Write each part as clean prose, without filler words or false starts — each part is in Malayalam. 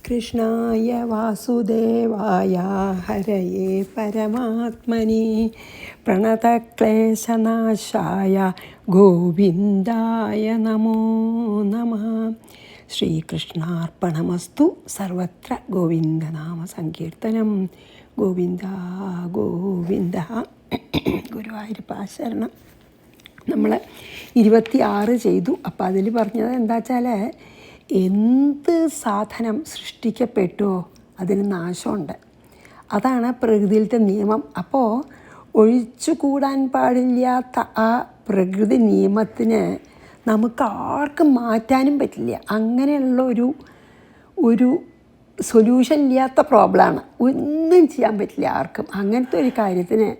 കൃഷ്ണായ വാസുദേവായ ഹരയേ പരമാത്മനി പ്രണതക്ലേശനാശായ ഗോവിന്ദായ നമോ നമഃ. ശ്രീകൃഷ്ണാർപ്പണമസ്തു. സർവത്ര ഗോവിന്ദനാമ സങ്കീർത്തനം. ഗോവിന്ദ ഗോവിന്ദ. ഗുരുവായൂരപ്പ ശരണം. നമ്മൾ 26 ചെയ്തു. അപ്പോൾ അതിൽ പറഞ്ഞത് എന്താ വെച്ചാൽ, എന്ത് സാധനം സൃഷ്ടിക്കപ്പെട്ടോ അതിന് നാശമുണ്ട്. അതാണ് പ്രകൃതിയിലത്തെ നിയമം. അപ്പോൾ ഒഴിച്ചുകൂടാൻ പാടില്ലാത്ത ആ പ്രകൃതി നിയമത്തിന് നമുക്ക് ആർക്കും മാറ്റാനും പറ്റില്ല. അങ്ങനെയുള്ള ഒരു സൊല്യൂഷൻ ഇല്ലാത്ത പ്രോബ്ലമാണ്. ഒന്നും ചെയ്യാൻ പറ്റില്ല ആർക്കും. അങ്ങനത്തെ ഒരു കാര്യത്തിന്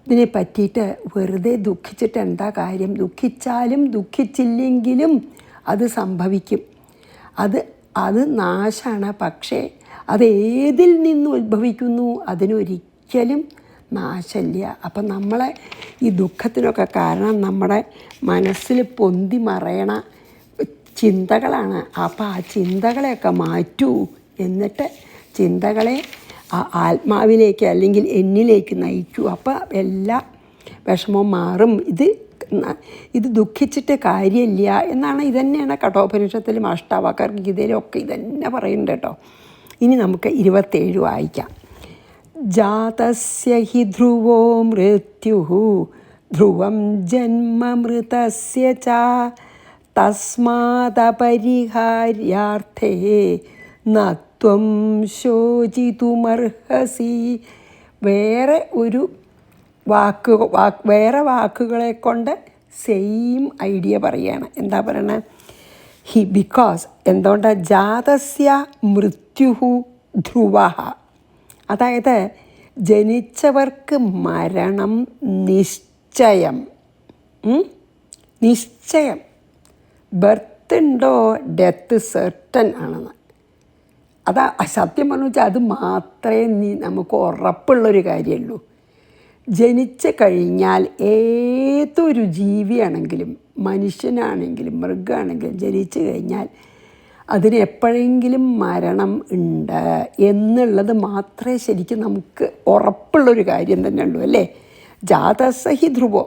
ഇതിനെ പറ്റിയിട്ട് വെറുതെ ദുഃഖിച്ചിട്ട് എന്താ കാര്യം? ദുഃഖിച്ചാലും ദുഃഖിച്ചില്ലെങ്കിലും അത് സംഭവിക്കും. അത് നാശമാണ്. പക്ഷേ അതേതിൽ നിന്ന് ഉത്ഭവിക്കുന്നു അതിനൊരിക്കലും നാശമില്ല. അപ്പം നമ്മളെ ഈ ദുഃഖത്തിനൊക്കെ കാരണം നമ്മുടെ മനസ്സിൽ പൊന്തി മറയണ ചിന്തകളാണ്. അപ്പം ആ ചിന്തകളെയൊക്കെ മാറ്റൂ. എന്നിട്ട് ചിന്തകളെ ആത്മാവിലേക്ക് അല്ലെങ്കിൽ എന്നിലേക്ക് നയിക്കൂ. അപ്പോൾ എല്ലാ വിഷമവും മാറും. ഇത് ദുഃഖിച്ചിട്ട് കാര്യമില്ല എന്നാണ്. ഇതന്നെയാണ് കഠോപനിഷത്തിലും അഷ്ടാവകർ ഗീതയിലും ഒക്കെ ഇതന്നെ പറയുന്നുണ്ട് കേട്ടോ. ഇനി നമുക്ക് 27 വായിക്കാം. ജാതസ്യ ഹി ധ്രുവോ മൃത്യുഃ ധ്രുവം ജന്മ മൃതസ്യ ച തസ്മാദപരിഹാര്യാർത്ഥേ നത്വം ശോചിതുമർഹസി. വേറെ വാക്കുകളെ കൊണ്ട് സെയിം ഐഡിയ പറയുകയാണ്. എന്താ പറയണത്? ബിക്കോസ് എന്തുകൊണ്ടാണ്? ജാതസ്യ മൃത്യുഹു ധ്രുവ. അതായത് ജനിച്ചവർക്ക് മരണം നിശ്ചയം. നിശ്ചയം. ബർത്ത് ഉണ്ടോ, ഡെത്ത് സെർട്ടൻ ആണെന്ന്. അതാ സത്യം പറഞ്ഞു വെച്ചാൽ അത് മാത്രമേ നമുക്ക് ഉറപ്പുള്ളൊരു കാര്യമുള്ളൂ. ജനിച്ചു കഴിഞ്ഞാൽ ഏതൊരു ജീവിയാണെങ്കിലും മനുഷ്യനാണെങ്കിലും മൃഗമാണെങ്കിലും ജനിച്ചു കഴിഞ്ഞാൽ അതിന് എപ്പോഴെങ്കിലും മരണം ഉണ്ട് എന്നുള്ളത് മാത്രമേ ശരിക്കും നമുക്ക് ഉറപ്പുള്ളൊരു കാര്യം തന്നെ ഉള്ളൂ, അല്ലേ? ജാതസഹി ധ്രുവോ,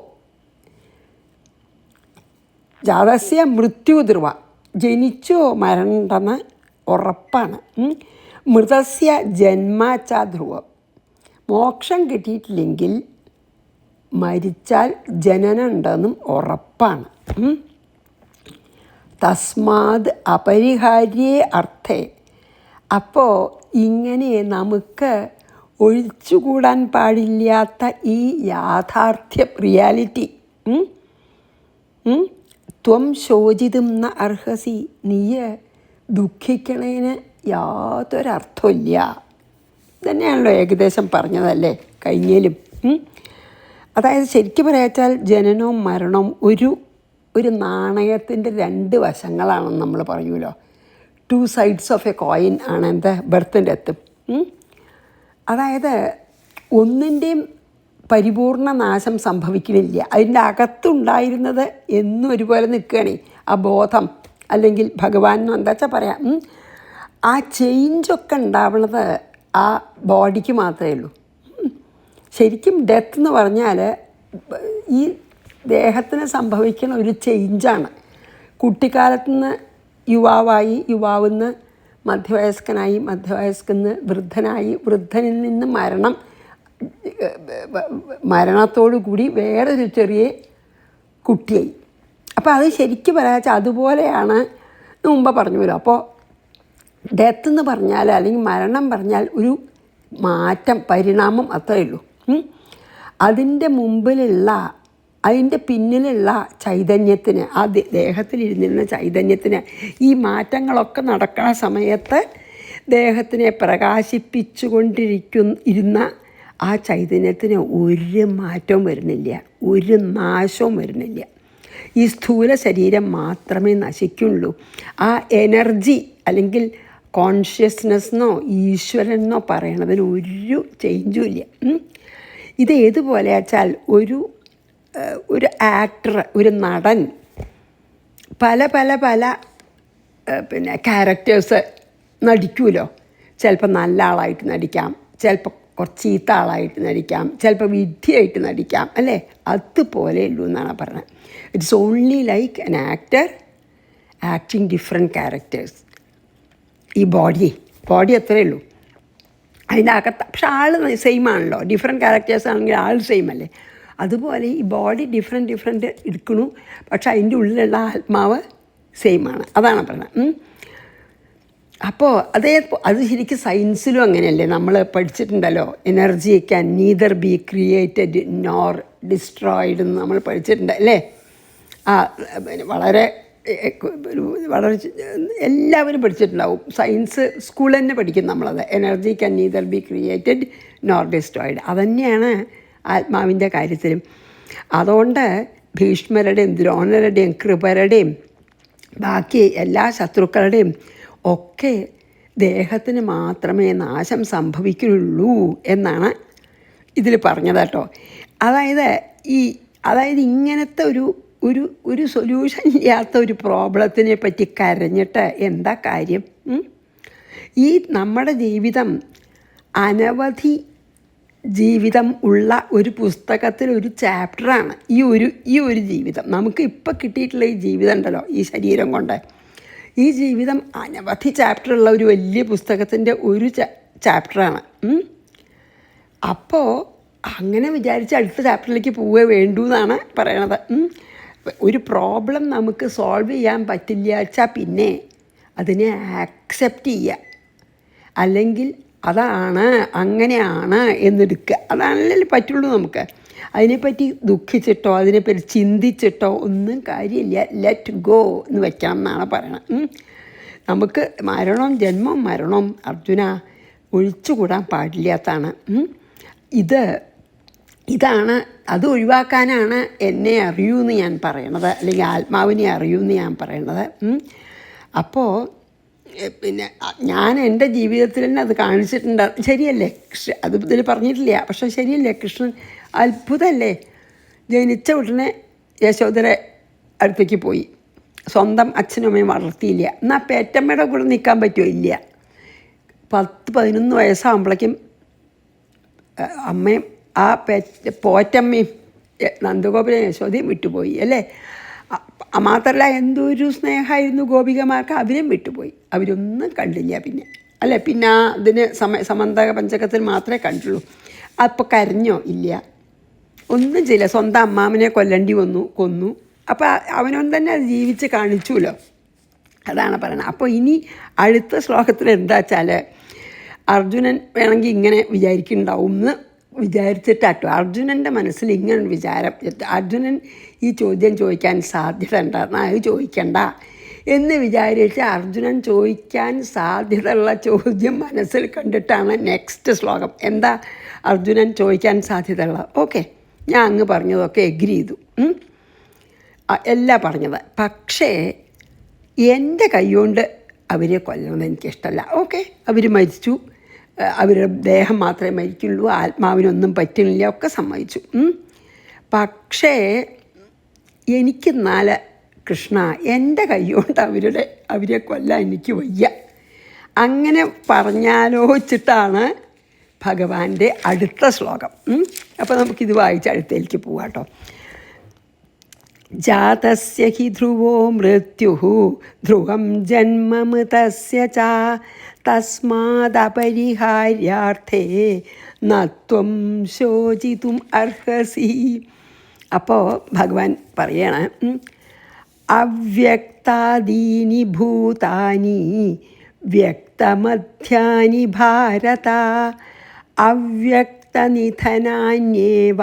ജാതസ്യ മൃത്യു ധ്രുവ. ജനിച്ചോ മരണം ഉണ്ടെന്ന് ഉറപ്പാണ്. മൃതസ്യ ജന്മാച്ച ധ്രുവം. മോക്ഷം കിട്ടിയിട്ടില്ലെങ്കിൽ മരിച്ചാൽ ജനനം ഉണ്ടെന്നും ഉറപ്പാണ്. തസ്മാത് അപരിഹാര്യേ അർത്ഥേ. അപ്പോൾ ഇങ്ങനെ നമുക്ക് ഒഴിച്ചുകൂടാൻ പാടില്ലാത്ത ഈ യാഥാർത്ഥ്യ റിയാലിറ്റി ത്വം ശോചിതും ന അർഹസി. നീ ദുഃഖിക്കണേന് യാതൊരർത്ഥമില്ല. തന്നെയാണല്ലോ ഏകദേശം പറഞ്ഞതല്ലേ കഴിഞ്ഞാലും. അതായത് ശരിക്കും പറയാച്ചാൽ ജനനവും മരണവും ഒരു നാണയത്തിൻ്റെ 2 വശങ്ങളാണെന്ന് നമ്മൾ പറയുമല്ലോ. 2 സൈഡ്സ് ഓഫ് എ കോയിൻ ആണ് എന്താ ബർത്തിൻ്റെ എത്തും. അതായത് ഒന്നിൻ്റെയും പരിപൂർണ നാശം സംഭവിക്കണില്ല. അതിൻ്റെ അകത്തുണ്ടായിരുന്നത് എന്നും ഒരുപോലെ നിൽക്കുകയാണ്. ആ ബോധം അല്ലെങ്കിൽ ഭഗവാനെന്നോ എന്താ വെച്ചാൽ പറയാം. ആ ചേഞ്ചൊക്കെ ഉണ്ടാവുന്നത് ആ ബോഡിക്ക് മാത്രമേ ഉള്ളൂ. ശരിക്കും ഡെത്ത് എന്ന് പറഞ്ഞാൽ ഈ ദേഹത്തിന് സംഭവിക്കുന്ന ഒരു ചേഞ്ചാണ്. കുട്ടിക്കാലത്തു നിന്ന് യുവാവായി, യുവാവിൽ നിന്ന് മധ്യവയസ്കനായി, മധ്യവയസ്കന്ന് വൃദ്ധനായി, വൃദ്ധനിൽ നിന്ന് മരണത്തോടു കൂടി വേറൊരു ചെറിയ കുട്ടിയായി. അപ്പോൾ അത് ശരിക്കും പറയാച്ചാൽ അതുപോലെയാണ് മുമ്പ് പറഞ്ഞല്ലോ. അപ്പോൾ ഡെത്ത് എന്ന് പറഞ്ഞാൽ അല്ലെങ്കിൽ മരണം പറഞ്ഞാൽ ഒരു മാറ്റം, പരിണാമം അത്രയേ ഉള്ളൂ. അതിൻ്റെ പിന്നിലുള്ള ചൈതന്യത്തിന്, ആ ദേഹത്തിലിരുന്നിരുന്ന ചൈതന്യത്തിന് ഈ മാറ്റങ്ങളൊക്കെ നടക്കുന്ന സമയത്ത് ദേഹത്തിനെ പ്രകാശിപ്പിച്ചുകൊണ്ടിരുന്ന ആ ചൈതന്യത്തിന് ഒരു മാറ്റവും വരുന്നില്ല, ഒരു നാശവും വരുന്നില്ല. ഈ സ്ഥൂല ശരീരം മാത്രമേ നശിക്കുള്ളൂ. ആ എനർജി അല്ലെങ്കിൽ കോൺഷ്യസ്നെസ്സെന്നോ ഈശ്വരനെന്നോ പറയണതിന് ഒരു ചേഞ്ചും ഇല്ല. ഇത് ഏതുപോലെ വെച്ചാൽ ഒരു ആക്ടർ, ഒരു നടൻ പല ക്യാരക്ടേഴ്സ് നടിക്കുമല്ലോ. ചിലപ്പോൾ നല്ല ആളായിട്ട് നടിക്കാം, ചിലപ്പോൾ കുറച്ച് ചീത്ത ആളായിട്ട് നടിക്കാം, ചിലപ്പോൾ വിഡ്ഢിയായിട്ട് നടിക്കാം, അല്ലേ? അതുപോലെ ഉള്ളൂ എന്നാണ് പറഞ്ഞത്. It's only like an actor acting different characters. ഈ ബോഡി അത്രയേ ഉള്ളൂ. അതിൻ്റെ അകത്ത് പക്ഷെ ആൾ സെയിം ആണല്ലോ. ഡിഫറെൻറ്റ് ക്യാരക്ടേഴ്സ് ആണെങ്കിൽ ആൾ സെയിം അല്ലേ? അതുപോലെ ഈ ബോഡി ഡിഫറെൻറ്റ് എടുക്കണു, പക്ഷെ അതിൻ്റെ ഉള്ളിലുള്ള ആത്മാവ് സെയിമാണ്. അതാണ് പറയുന്നത്. അപ്പോൾ അത് ശരിക്കും സയൻസിലും അങ്ങനെയല്ലേ? നമ്മൾ പഠിച്ചിട്ടുണ്ടല്ലോ, energy can neither be created nor destroyed എന്ന് നമ്മൾ പഠിച്ചിട്ടുണ്ട് അല്ലേ? വളരെ എല്ലാവരും പഠിച്ചിട്ടുണ്ടാവും. സയൻസ് സ്കൂളിൽ തന്നെ പഠിക്കും നമ്മളത്. Energy can neither be created nor destroyed. അതുതന്നെയാണ് ആത്മാവിൻ്റെ കാര്യത്തിലും. അതുകൊണ്ട് ഭീഷ്മരുടെയും ദ്രോണരുടെയും കൃപരുടെയും ബാക്കി എല്ലാ ശത്രുക്കളുടെയും ഒക്കെ ദേഹത്തിന് മാത്രമേ നാശം സംഭവിക്കുള്ളൂ എന്നാണ് ഇതിൽ പറഞ്ഞത് കേട്ടോ. അതായത് ഇങ്ങനത്തെ ഒരു സൊല്യൂഷൻ ഇല്ലാത്ത ഒരു പ്രോബ്ലത്തിനെ പറ്റി കരഞ്ഞിട്ട് എന്താ കാര്യം? ഈ നമ്മുടെ ജീവിതം അനവധി ജീവിതം ഉള്ള ഒരു പുസ്തകത്തിൽ ഒരു ചാപ്റ്ററാണ് ഈ ഒരു ജീവിതം. നമുക്ക് ഇപ്പോൾ കിട്ടിയിട്ടുള്ള ഈ ജീവിതം ഉണ്ടല്ലോ, ഈ ശരീരം കൊണ്ട്, ഈ ജീവിതം അനവധി ചാപ്റ്ററുള്ള ഒരു വലിയ പുസ്തകത്തിൻ്റെ ഒരു ചാപ്റ്ററാണ്. അപ്പോൾ അങ്ങനെ വിചാരിച്ച് അടുത്ത ചാപ്റ്ററിലേക്ക് പോവേ വേണ്ടൂ എന്നാണ് പറയണത്. ഒരു പ്രോബ്ലം നമുക്ക് സോൾവ് ചെയ്യാൻ പറ്റില്ല വെച്ചാൽ പിന്നെ അതിനെ ആക്സെപ്റ്റ് ചെയ്യുക, അല്ലെങ്കിൽ അതാണ് അങ്ങനെയാണ് എന്നെടുക്കുക. അതാണല്ലേ പറ്റുള്ളൂ നമുക്ക്. അതിനെപ്പറ്റി ദുഃഖിച്ചിട്ടോ അതിനെപ്പറ്റി ചിന്തിച്ചിട്ടോ ഒന്നും കാര്യമില്ല. ലെറ്റ് ഗോ എന്ന് വെക്കണം എന്നാണ് പറയണത്. നമുക്ക് ജന്മം മരണം അർജുന ഒഴിച്ചുകൂടാൻ പാടില്ലാത്തതാണ്. ഇതാണ് അത് ഒഴിവാക്കാനാണ് എന്നെ അറിയൂ എന്ന് ഞാൻ പറയണത്, അല്ലെങ്കിൽ ആത്മാവിനെ അറിയൂ എന്ന് ഞാൻ പറയണത്. അപ്പോൾ പിന്നെ ഞാൻ എൻ്റെ ജീവിതത്തിൽ തന്നെ അത് കാണിച്ചിട്ടുണ്ട്. ശരിയല്ലേ? അത് ഇതിൽ പറഞ്ഞിട്ടില്ല, പക്ഷെ ശരിയല്ലേ? കൃഷ്ണൻ അത്ഭുതമല്ലേ? ജനിച്ച ഉടനെ യശോദരെ അടുത്തേക്ക് പോയി. സ്വന്തം അച്ഛനും അമ്മയും വളർത്തിയില്ല. എന്നാൽ പേറ്റമ്മയുടെ കൂടെ നിൽക്കാൻ പറ്റുമോ? ഇല്ല. 10-11 വയസ്സാകുമ്പോഴേക്കും അമ്മയും ആ പോറ്റമ്മയും നന്ദഗോപുരം യശോദയും വിട്ടുപോയി അല്ലേ? മാത്രമല്ല എന്തൊരു സ്നേഹമായിരുന്നു ഗോപികമാർക്ക്. അവരും വിട്ടുപോയി, അവരൊന്നും കണ്ടില്ല പിന്നെ അല്ലേ? പിന്നെ അതിന് സമന്തക പഞ്ചകത്തിൽ മാത്രമേ കണ്ടുള്ളൂ. അപ്പോൾ കരഞ്ഞോ? ഇല്ല, ഒന്നും ചെയ്യില്ല. സ്വന്തം അമ്മാമനെ കൊന്നു. അപ്പോൾ അവനൊന്നും തന്നെ അത് ജീവിച്ച് കാണിച്ചുല്ലോ. അതാണ് പറയണത്. അപ്പോൾ ഇനി അടുത്ത ശ്ലോകത്തിൽ എന്താ വെച്ചാൽ, അർജുനൻ വേണമെങ്കിൽ ഇങ്ങനെ വിചാരിക്കുന്നുണ്ടാവും എന്ന് വിചാരിച്ചിട്ടാട്ടോ. അർജുനൻ്റെ മനസ്സിൽ ഇങ്ങനെ വിചാരം, അർജുനൻ ഈ ചോദ്യം ചോദിക്കാൻ സാധ്യത ഉണ്ടാകുന്ന അത് ചോദിക്കണ്ട എന്ന് വിചാരിച്ച് അർജുനൻ ചോദിക്കാൻ സാധ്യതയുള്ള ചോദ്യം മനസ്സിൽ കണ്ടിട്ടാണ് നെക്സ്റ്റ് ശ്ലോകം. എന്താ അർജുനൻ ചോദിക്കാൻ സാധ്യതയുള്ളത്? ഓക്കെ, ഞാൻ അങ്ങ് പറഞ്ഞതൊക്കെ എഗ്രി ചെയ്തു, എല്ലാം പറഞ്ഞത്. പക്ഷേ എൻ്റെ കൈകൊണ്ട് അവരെ കൊല്ലണമെന്ന് എനിക്കിഷ്ടമല്ല. ഓക്കെ, അവർ മരിച്ചു, അവരുടെ ദേഹം മാത്രമേ മരിക്കുള്ളൂ, ആത്മാവിനൊന്നും പറ്റുന്നില്ല, ഒക്കെ സമ്മതിച്ചു. പക്ഷേ എനിക്ക് കൃഷ്ണ എൻ്റെ കൈകൊണ്ട് അവരെ കൊല്ലാൻ എനിക്ക് വയ്യ. അങ്ങനെ പറഞ്ഞാലോചിച്ചിട്ടാണ് ഭഗവാന്റെ അടുത്ത ശ്ലോകം. അപ്പോൾ നമുക്കിത് വായിച്ച് അടുത്തേക്ക് പോവാം കേട്ടോ. ജാതസ്യ ഹി ധ്രുവോ മൃത്യുഃ ധ്രുവം ജന്മമൃതസ്യ ച തസ്മാദപരിഹാര്യാർത്ഥേ നത്വം ശോചിതും അർഹസി. അപ്പോൾ ഭഗവാൻ പറയണം, അവ്യക്താദീനി ഭൂതാനി വ്യക്തമധ്യാനി ഭാരത അവ്യക്തനിധനാന്യേവ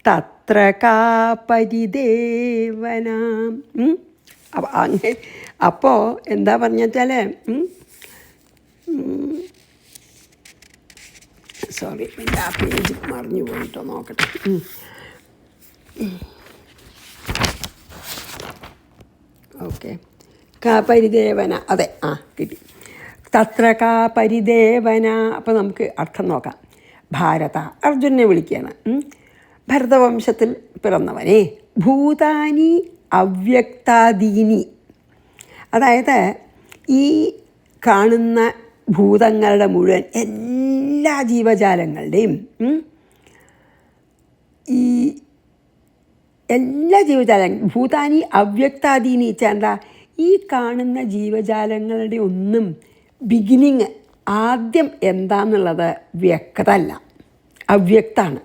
തത്ര കാ പരിദേവന. അപ്പോൾ എന്താ പറഞ്ഞാൽ, സോറി എൻ്റെ ആ പേജ് മറിഞ്ഞു പോയിട്ടോ, നോക്കട്ടെ. ഓക്കെ, കാ പരിദേവന, അതെ, കിട്ടി. തത്ര കാ പരിദേവന. അപ്പോൾ നമുക്ക് അർത്ഥം നോക്കാം. ഭാരത, അർജുനെ വിളിക്കുകയാണ്. ഭരതവംശത്തിൽ പിറന്നവനെ. ഭൂതാനി അവ്യക്താദീനി, അതായത് ഈ കാണുന്ന ഭൂതങ്ങളുടെ മുഴുവൻ എല്ലാ ജീവജാലങ്ങളുടെയും ഈ എല്ലാ ജീവജാലങ്ങളും ഭൂതാനി അവ്യക്താദീനി ചേണ്ട ഈ കാണുന്ന ജീവജാലങ്ങളുടെ ഒന്നും ബിഗിനിങ് ആദ്യം എന്താണെന്നുള്ളത് വ്യക്തമല്ല, അവ്യക്തമാണ്.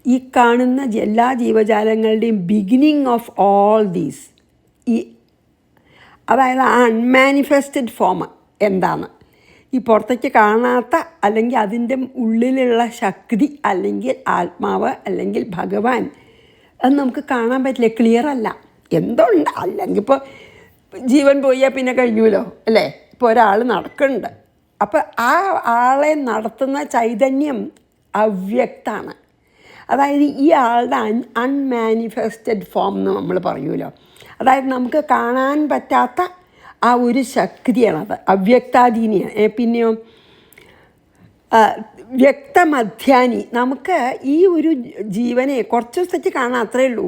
ഈ കാണുന്ന എല്ലാ ജീവജാലങ്ങളുടെയും ബിഗിനിങ് ഓഫ് ഓൾ ദീസ് ഈ അതായത് ആ അൺമാനിഫെസ്റ്റഡ് ഫോം എന്താണ്, ഈ പുറത്തേക്ക് കാണാത്ത അല്ലെങ്കിൽ അതിൻ്റെ ഉള്ളിലുള്ള ശക്തി അല്ലെങ്കിൽ ആത്മാവ് അല്ലെങ്കിൽ ഭഗവാൻ അത് നമുക്ക് കാണാൻ പറ്റില്ല, ക്ലിയർ അല്ല. എന്തുണ്ട് അല്ലെങ്കിൽ ഇപ്പോൾ ജീവൻ പോയാൽ പിന്നെ കഴിഞ്ഞുല്ലോ അല്ലേ. ഇപ്പോൾ ഒരാൾ നടക്കുന്നുണ്ട്, അപ്പോൾ ആ ആളെ നടത്തുന്ന ചൈതന്യം അവ്യക്തമാണ്. അതായത് ഈ ആളുടെ അൺമാനിഫെസ്റ്റഡ് ഫോം എന്ന് നമ്മൾ പറയുമല്ലോ, അതായത് നമുക്ക് കാണാൻ പറ്റാത്ത ആ ഒരു ശക്തിയാണത്, അവ്യക്താധീനിയാണ്. പിന്നെയോ വ്യക്തമധ്യാനി, നമുക്ക് ഈ ഒരു ജീവനെ കുറച്ച് ദിവസത്തേക്ക് കാണാം, അത്രയേ ഉള്ളൂ.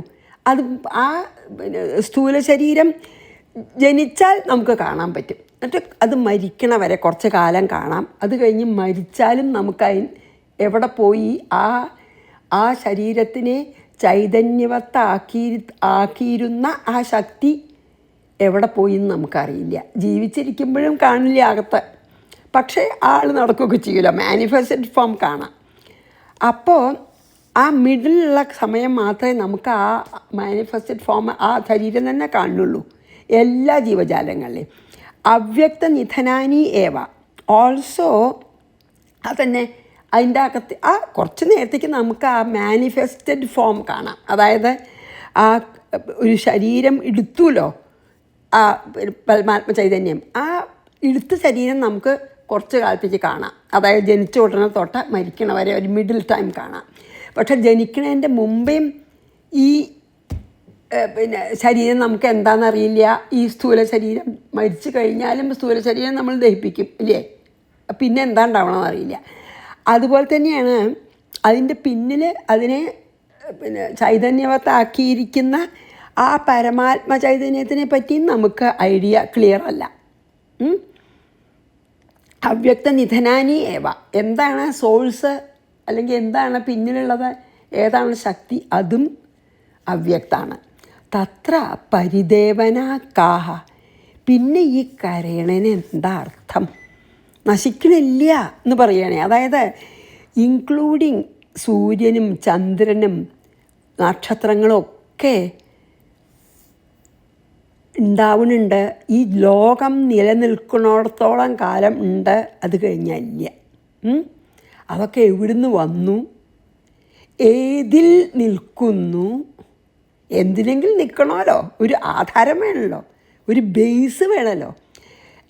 അത് ആ സ്ഥൂല ശരീരം ജനിച്ചാൽ നമുക്ക് കാണാൻ പറ്റും, എന്നിട്ട് അത് മരിക്കണ വരെ കുറച്ച് കാലം കാണാം. അത് കഴിഞ്ഞ് മരിച്ചാലും നമുക്ക് എവിടെ പോയി ആ ശരീരത്തിനെ ചൈതന്യവത്താക്കിയിരുന്ന ആ ശക്തി എവിടെ പോയി എന്ന് നമുക്കറിയില്ല. ജീവിച്ചിരിക്കുമ്പോഴും കാണില്ല അകത്ത്, പക്ഷേ ആൾ നടക്കുകയൊക്കെ ചെയ്യില്ല, മാനിഫെസ്റ്റഡ് ഫോം കാണാം. അപ്പോൾ ആ മിഡിലുള്ള സമയം മാത്രമേ നമുക്ക് ആ മാനിഫെസ്റ്റഡ് ഫോം ആ ശരീരം തന്നെ കാണുള്ളൂ എല്ലാ ജീവജാലങ്ങളിലെയും. അവ്യക്ത നിധനാനി ഏവ ഓൾസോ അതന്നെ അതിൻ്റെ അകത്ത് ആ കുറച്ച് നേരത്തേക്ക് നമുക്ക് ആ മാനിഫെസ്റ്റഡ് ഫോം കാണാം. അതായത് ആ ഒരു ശരീരം എടുത്തുല്ലോ ആ പരമാത്മ ചൈതന്യം, ആ എടുത്ത ശരീരം നമുക്ക് കുറച്ച് കാലത്തേക്ക് കാണാം. അതായത് ജനിച്ച ഉടനെ തൊട്ട് മരിക്കണ വരെ ഒരു മിഡിൽ ടൈം കാണാം. പക്ഷെ ജനിക്കണതിൻ്റെ മുമ്പേയും ഈ ശരീരം നമുക്ക് എന്താണെന്നറിയില്ല. ഈ സ്ഥൂല ശരീരം മരിച്ചു കഴിഞ്ഞാലും സ്ഥൂല ശരീരം നമ്മൾ ദഹിപ്പിക്കും ഇല്ലേ, പിന്നെ എന്താ ഉണ്ടാവണമെന്ന് അറിയില്ല. അതുപോലെ തന്നെയാണ് അതിൻ്റെ പിന്നിൽ അതിനെ ചൈതന്യവത്താക്കിയിരിക്കുന്ന ആ പരമാത്മ ചൈതന്യത്തിനെ പറ്റിയും നമുക്ക് ഐഡിയ ക്ലിയർ അല്ല. അവ്യക്ത നിധനാനി ഏവ, എന്താണ് സോഴ്സ് അല്ലെങ്കിൽ എന്താണ് പിന്നിലുള്ളത്, ഏതാണ് ശക്തി, അതും അവ്യക്തമാണ്. തത്ര പരിദേവന കാഹ, പിന്നെ ഈ കരയണന് എന്താ അർത്ഥം, നശിക്കണില്ല എന്ന് പറയുകയാണെ. അതായത് ഇൻക്ലൂഡിങ് സൂര്യനും ചന്ദ്രനും നക്ഷത്രങ്ങളും ഒക്കെ ഉണ്ടാവുന്നുണ്ട്. ഈ ലോകം നിലനിൽക്കുന്നിടത്തോളം കാലം ഉണ്ട്, അത് കഴിഞ്ഞില്ല. അതൊക്കെ എവിടുന്ന് വന്നു, ഏതിൽ നിൽക്കുന്നു, എന്തിനെങ്കിലും നിൽക്കണമല്ലോ, ഒരു ആധാരം വേണമല്ലോ, ഒരു ബേസ് വേണമല്ലോ,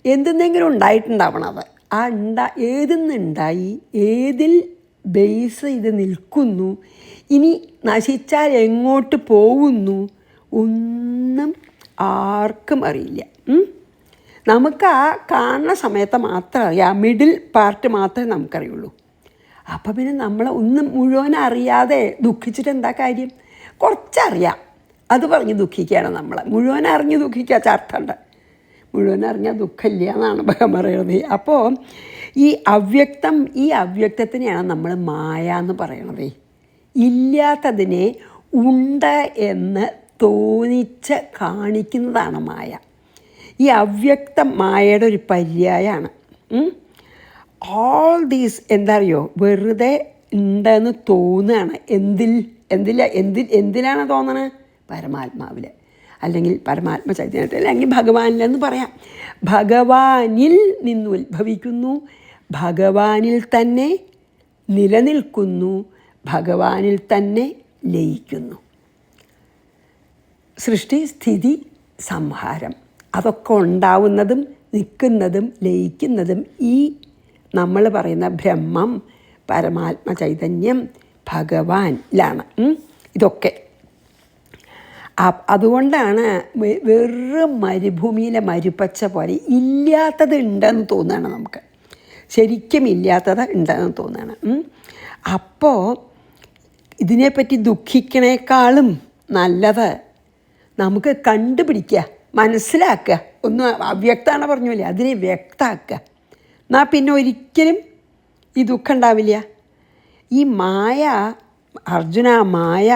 എന്തെങ്കിലും ഉണ്ടായിട്ടുണ്ടാവണം. അത് ആ ഏതിന്നുണ്ടായി, ഏതിൽ ബേസ് ഇത് നിൽക്കുന്നു, ഇനി നശിച്ചാൽ എങ്ങോട്ട് പോകുന്നു, ഒന്നും ആർക്കും അറിയില്ല. നമുക്ക് ആ കാണുന്ന സമയത്ത് മാത്രം അറിയാം, മിഡിൽ പാർട്ട് മാത്രമേ നമുക്കറിയുള്ളൂ. അപ്പം പിന്നെ നമ്മൾ ഒന്നും മുഴുവൻ അറിയാതെ ദുഃഖിച്ചിട്ട് എന്താ കാര്യം, കുറച്ചറിയാം അത് പറഞ്ഞ് ദുഃഖിക്കുകയാണ് നമ്മൾ. മുഴുവൻ അറിഞ്ഞ് ദുഃഖിക്കുക ചാർത്തുണ്ട്, മുഴുവൻ അറിഞ്ഞാൽ ദുഃഖമില്ല എന്നാണ് ഭഗവാൻ പറയുന്നത്. അപ്പോൾ ഈ അവ്യക്തത്തിനെയാണ് നമ്മൾ മായ എന്ന് പറയണത്. ഇല്ലാത്തതിനെ ഉണ്ട് എന്ന് തോന്നിച്ച് കാണിക്കുന്നതാണ് മായ. ഈ അവ്യക്ത മായയുടെ ഒരു പര്യായമാണ്. ഓൾ ദീസ് എന്താ അറിയോ, വെറുതെ ഉണ്ടെന്ന് തോന്നുകയാണ്. എന്തിലാണ് തോന്നണത്, പരമാത്മാവിൽ അല്ലെങ്കിൽ പരമാത്മ ചൈതന്യത്തിൽ അല്ലെങ്കിൽ ഭഗവാനിലെന്ന് പറയാം. ഭഗവാനിൽ നിന്ന് ഉത്ഭവിക്കുന്നു, ഭഗവാനിൽ തന്നെ നിലനിൽക്കുന്നു, ഭഗവാനിൽ തന്നെ ലയിക്കുന്നു. സൃഷ്ടി സ്ഥിതി സംഹാരം അതൊക്കെ ഉണ്ടാവുന്നതും നിൽക്കുന്നതും ലയിക്കുന്നതും ഈ നമ്മൾ പറയുന്ന ബ്രഹ്മം, പരമാത്മ ചൈതന്യം, ഭഗവാനിലാണ് ഇതൊക്കെ. അതുകൊണ്ടാണ് വെറും മരുഭൂമിയിലെ മരുപ്പച്ച പോലെ ഇല്ലാത്തത് ഉണ്ടെന്ന് തോന്നുകയാണ് നമുക്ക്, ശരിക്കും ഇല്ലാത്തത് ഉണ്ടെന്ന് തോന്നുകയാണ്. അപ്പോൾ ഇതിനെപ്പറ്റി ദുഃഖിക്കണേക്കാളും നല്ലത് നമുക്ക് കണ്ടുപിടിക്കുക, മനസ്സിലാക്കുക ഒന്നും അവ്യക്തമാണ് പറഞ്ഞില്ലേ, അതിനെ വ്യക്തമാക്കുക. എന്നാൽ പിന്നെ ഒരിക്കലും ഈ ദുഃഖം ഉണ്ടാവില്ല. ഈ മായ, അർജുന, മായ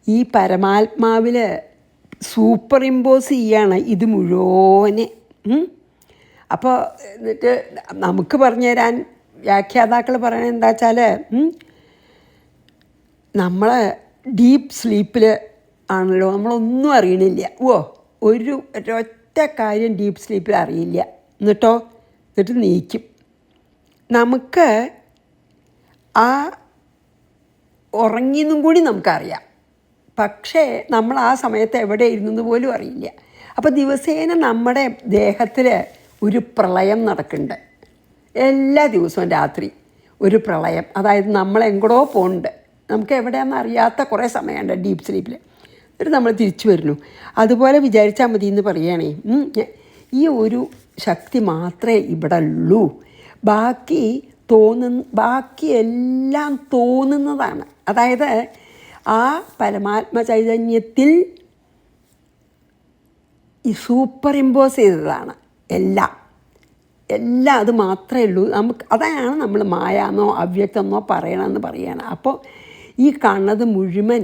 ഈ പരമാത്മാവിൽ സൂപ്പർ ഇമ്പോസ് ചെയ്യാണ് ഇത് മുഴുവനെ. അപ്പോൾ എന്നിട്ട് നമുക്ക് പറഞ്ഞു തരാൻ വ്യാഖ്യാതാക്കൾ പറയണത് എന്താ വെച്ചാൽ, നമ്മൾ ഡീപ്പ് സ്ലീപ്പിൽ ആണല്ലോ, നമ്മളൊന്നും അറിയണില്ല. ഒരൊറ്റ കാര്യം ഡീപ്പ് സ്ലീപ്പിൽ അറിയില്ല. എന്നിട്ട് നീക്കും. നമുക്ക് ആ ഉറങ്ങിയെന്നും കൂടി നമുക്കറിയാം, പക്ഷേ നമ്മൾ ആ സമയത്ത് എവിടെ ഇരുന്നെന്ന് പോലും അറിയില്ല. അപ്പോൾ ദിവസേന നമ്മുടെ ദേഹത്തിൽ ഒരു പ്രളയം നടക്കുന്നുണ്ട്. എല്ലാ ദിവസവും രാത്രി ഒരു പ്രളയം, അതായത് നമ്മളെങ്ങോട്ടോ പോകുന്നുണ്ട്, നമുക്ക് എവിടെയാണെന്ന് അറിയാത്ത കുറേ സമയമുണ്ട് ഡീപ്പ് സ്ലീപ്പിൽ. എന്നിട്ട് നമ്മൾ തിരിച്ചു വരുന്നു. അതുപോലെ വിചാരിച്ചാൽ മതി എന്ന് പറയുകയാണേ. ഈ ഒരു ശക്തി മാത്രമേ ഇവിടെ ഉള്ളൂ. ബാക്കി എല്ലാം തോന്നുന്നതാണ്. അതായത് ആ പരമാത്മ ചൈതന്യത്തിൽ ഈ സൂപ്പർ ഇമ്പോസ് ചെയ്തതാണ് എല്ലാം അത് മാത്രമേ ഉള്ളൂ. അതാണ് നമ്മൾ മായാന്നോ അവ്യക്തമെന്നോ പറയണമെന്ന് പറയുകയാണ്. അപ്പോൾ ഈ കാണുന്നത് മുഴുവൻ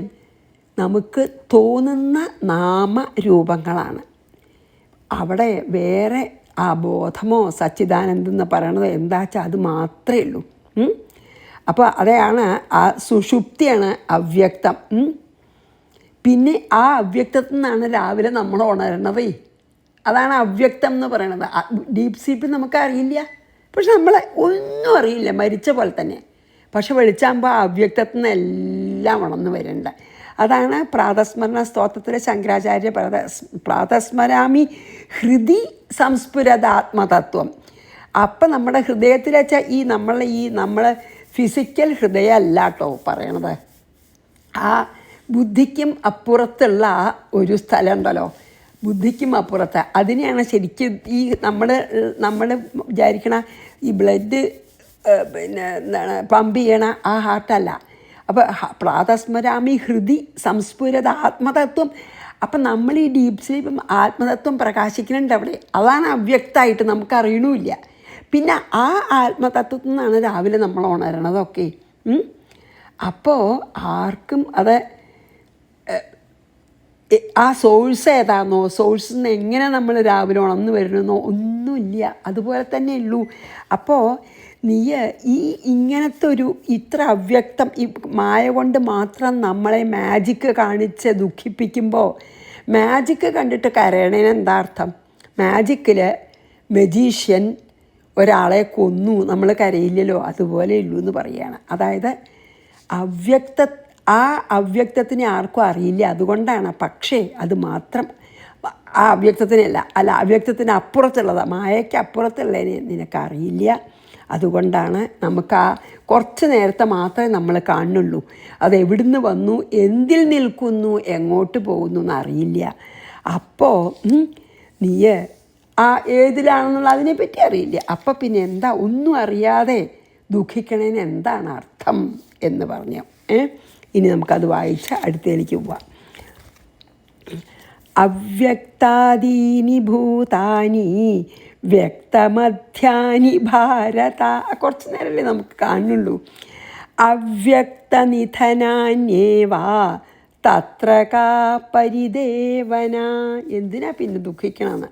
നമുക്ക് തോന്നുന്ന നാമരൂപങ്ങളാണ്. അവിടെ വേറെ ആ ബോധമോ സച്ചിദാനന്ദം എന്ന് പറയണത് എന്താ വെച്ചാൽ അത് മാത്രമേ ഉള്ളൂ. അപ്പോൾ അതാണ് ആ സുഷുപ്തിയാണ് അവ്യക്തം. പിന്നെ ആ അവ്യക്തത്തിൽ നിന്നാണ് രാവിലെ നമ്മൾ ഉണരണത്. അതാണ് അവ്യക്തം എന്ന് പറയണത്. ഡീപ്പ് സ്ലീപ്പ് നമുക്കറിയില്ല, പക്ഷെ നമ്മളെ ഒന്നും അറിയില്ല, മരിച്ച പോലെ തന്നെ. പക്ഷെ വെളിച്ചാകുമ്പോൾ ആ അവ്യക്തത്തിൽ നിന്ന് എല്ലാം ഉണർന്നു വരുന്നുണ്ട്. അതാണ് പ്രാതസ്മരണ സ്തോത്രത്തിലെ ശങ്കരാചാര്യ പ്രാതസ്മരാമി ഹൃദി സംസ്ഫുരതാത്മതത്വം. അപ്പം നമ്മുടെ ഹൃദയത്തിൽ വെച്ചാൽ നമ്മൾ ഫിസിക്കൽ ഹൃദയമല്ല കേട്ടോ പറയണത്. ആ ബുദ്ധിക്കും അപ്പുറത്തുള്ള ഒരു സ്ഥലം ഉണ്ടല്ലോ, ബുദ്ധിക്കും അപ്പുറത്ത്, അതിനെയാണ് ശരിക്കും ഈ നമ്മൾ വിചാരിക്കണ ഈ ബ്ലഡ് എന്താണ് പമ്പ് ചെയ്യണ ആ ഹാർട്ടല്ല. അപ്പോൾ പ്രാതസ്മരാമി ഹൃദി സംസ്ഫുരത ആത്മതത്വം. അപ്പം നമ്മൾ ഈ ഡീപ്പ് സ്ലീപ്പും ആത്മതത്വം പ്രകാശിക്കുന്നുണ്ട് അവിടെ. അതാണ് അവ്യക്തമായിട്ട് നമുക്കറിയണമില്ല. പിന്നെ ആ ആത്മതത്വത്തിൽ നിന്നാണ് രാവിലെ നമ്മൾ ഉണരണതൊക്കെ. അപ്പോൾ ആർക്കും അത് ആ സോഴ്സ് ഏതാണെന്നോ സോഴ്സിൽ നിന്ന് എങ്ങനെ നമ്മൾ രാവിലെ ഉണർന്നു വരണമെന്നോ ഒന്നുമില്ല, അതുപോലെ തന്നെ ഉള്ളൂ. അപ്പോൾ നീ ഇങ്ങനത്തെ ഇത്ര അവ്യക്തം ഈ മായ കൊണ്ട് മാത്രം നമ്മളെ മാജിക്ക് കാണിച്ച് ദുഃഖിപ്പിക്കുമ്പോൾ, മാജിക്ക് കണ്ടിട്ട് കരയണേന് എന്താ അർത്ഥം? മാജിക്കിൽ മജീഷ്യൻ ഒരാളെ കൊന്നു, നമ്മൾ കരയില്ലല്ലോ, അതുപോലെ ഉള്ളൂ എന്ന് പറയുകയാണ്. അതായത് ആ അവ്യക്തത്തിനെ ആർക്കും അറിയില്ല, അതുകൊണ്ടാണ്. പക്ഷേ അത് മാത്രം ആ അവ്യക്തത്തിനല്ല, അവ്യക്തത്തിന് അപ്പുറത്തുള്ളതാണ്, മായയ്ക്ക് അപ്പുറത്തുള്ളതിനെ നിനക്കറിയില്ല. അതുകൊണ്ടാണ് നമുക്ക് ആ കുറച്ച് നേരത്തെ മാത്രമേ നമ്മൾ കാണുന്നുള്ളൂ. അത് എവിടുന്ന് വന്നു, എന്തിൽ നിൽക്കുന്നു, എങ്ങോട്ട് പോകുന്നു എന്നറിയില്ല. അപ്പോൾ നീ ആ ഏതിലാണെന്നുള്ള അതിനെപ്പറ്റി അറിയില്ല. അപ്പം പിന്നെ എന്താ ഒന്നും അറിയാതെ ദുഃഖിക്കണേന് എന്താണ് അർത്ഥം എന്ന് പറഞ്ഞു. ഇനി നമുക്കത് വായിച്ച് അടുത്തേക്ക് പോവാം. അവ്യക്താദീനി ഭൂതാനി വ്യക്തമധ്യാനി ഭാരത. കുറച്ച് നേരമല്ലേ നമുക്ക് കാണുന്നുള്ളൂ. അവ്യക്തനിധനാന്യേവാ തത്ര കാ പരിദേവന. എന്തിനാ പിന്നെ ദുഃഖിക്കണമെന്ന്.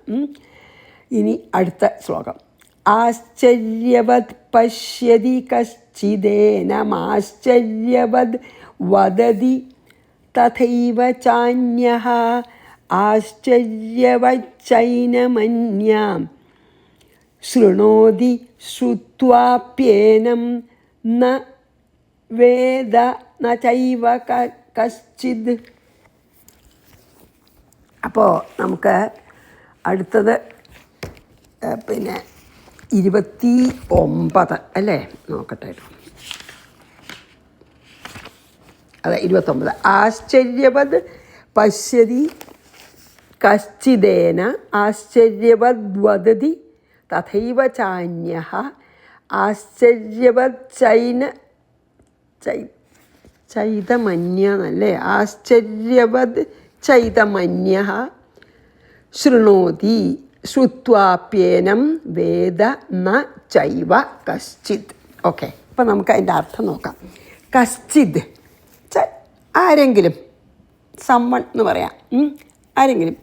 ഇനി അടുത്ത ശ്ലോകം. ആശ്ചര്യവത് പശ്യതി കശ്ചിദേനമാശ്ചര്യവത് വദതി തഥൈവ ചാന്യഃ ആശ്ചര്യവച്ചൈനമന്യാം ശൃണോതി ശ്രുത്വാപ്യേനം ന വേദ ന ചൈവ കശ്ചിത്. അപ്പോൾ നമുക്ക് അടുത്തത് പിന്നെ 29 അല്ലേ, നോക്കട്ടെ. അതെ 29. ആശ്ചര്യവത് പശ്യതി കശ്ചിദേന ആശ്ചര്യവത് വദതി തഥൈവ ചാന്യഃ ആശ്ചര്യവത് ചൈതമന്യന്നല്ലേ, ആശ്ചര്യവത് ചൈതമന്യഃ ശൃണോതി ശ്രുത്വാപ്യേനം വേദ ന ചൈവ കശ്ചിത്. ഓക്കെ, അപ്പം നമുക്ക് അതിൻ്റെ അർത്ഥം നോക്കാം. കശ്ചിത് ആരെങ്കിലും, സമ്മൺ എന്ന് പറയാം, ആരെങ്കിലും.